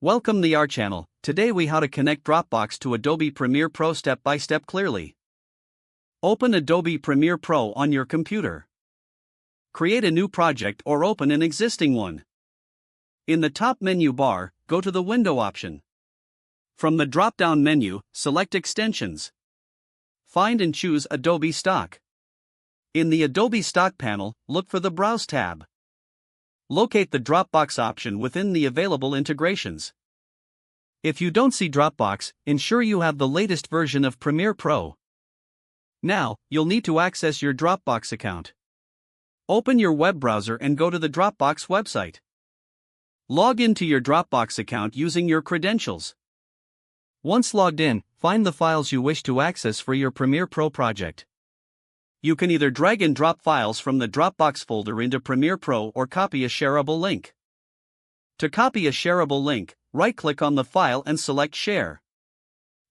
Welcome to our channel. Today we how to connect Dropbox to Adobe Premiere Pro step by step clearly. Open Adobe Premiere Pro on your computer. Create a new project or open an existing one. In the top menu bar, go to the Window option. From the drop-down menu, select Extensions. Find and choose Adobe Stock. In the Adobe Stock panel, look for the Browse tab. Locate the Dropbox option within the available integrations. If you don't see Dropbox, ensure you have the latest version of Premiere Pro. Now, you'll need to access your Dropbox account. Open your web browser and go to the Dropbox website. Log into your Dropbox account using your credentials. Once logged in, find the files you wish to access for your Premiere Pro project. You can either drag and drop files from the Dropbox folder into Premiere Pro or copy a shareable link. To copy a shareable link, right-click on the file and select Share.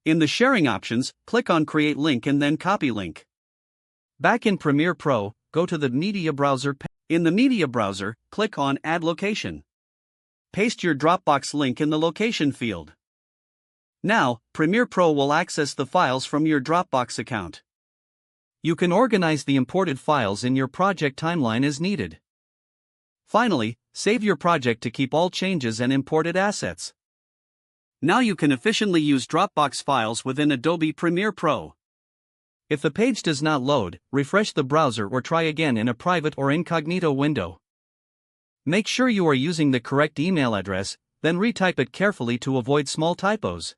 In the sharing options, click on Create Link and then Copy Link. Back in Premiere Pro, go to the Media Browser. In the Media Browser, click on Add Location. Paste your Dropbox link in the location field. Now, Premiere Pro will access the files from your Dropbox account. You can organize the imported files in your project timeline as needed. Finally, save your project to keep all changes and imported assets. Now you can efficiently use Dropbox files within Adobe Premiere Pro. If the page does not load, refresh the browser or try again in a private or incognito window. Make sure you are using the correct email address, then retype it carefully to avoid small typos.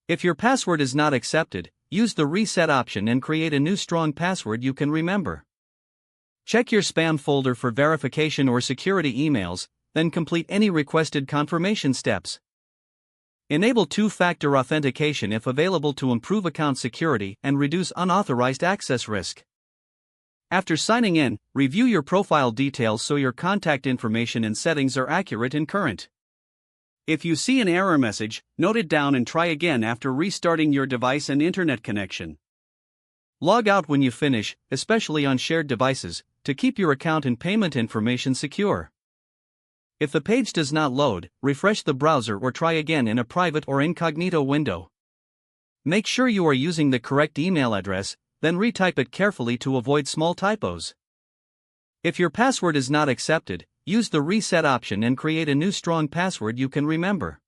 If your password is not accepted, use the Reset option and create a new strong password you can remember. Check your spam folder for verification or security emails, then complete any requested confirmation steps. Enable two-factor authentication if available to improve account security and reduce unauthorized access risk. After signing in, review your profile details so your contact information and settings are accurate and current. If you see an error message, note it down and try again after restarting your device and internet connection. Log out when you finish, especially on shared devices, to keep your account and payment information secure. If the page does not load, refresh the browser or try again in a private or incognito window. Make sure you are using the correct email address, then retype it carefully to avoid small typos. If your password is not accepted, use the Reset option and create a new strong password you can remember.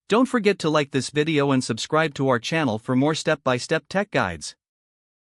Don't forget to like this video and subscribe to our channel for more step-by-step tech guides.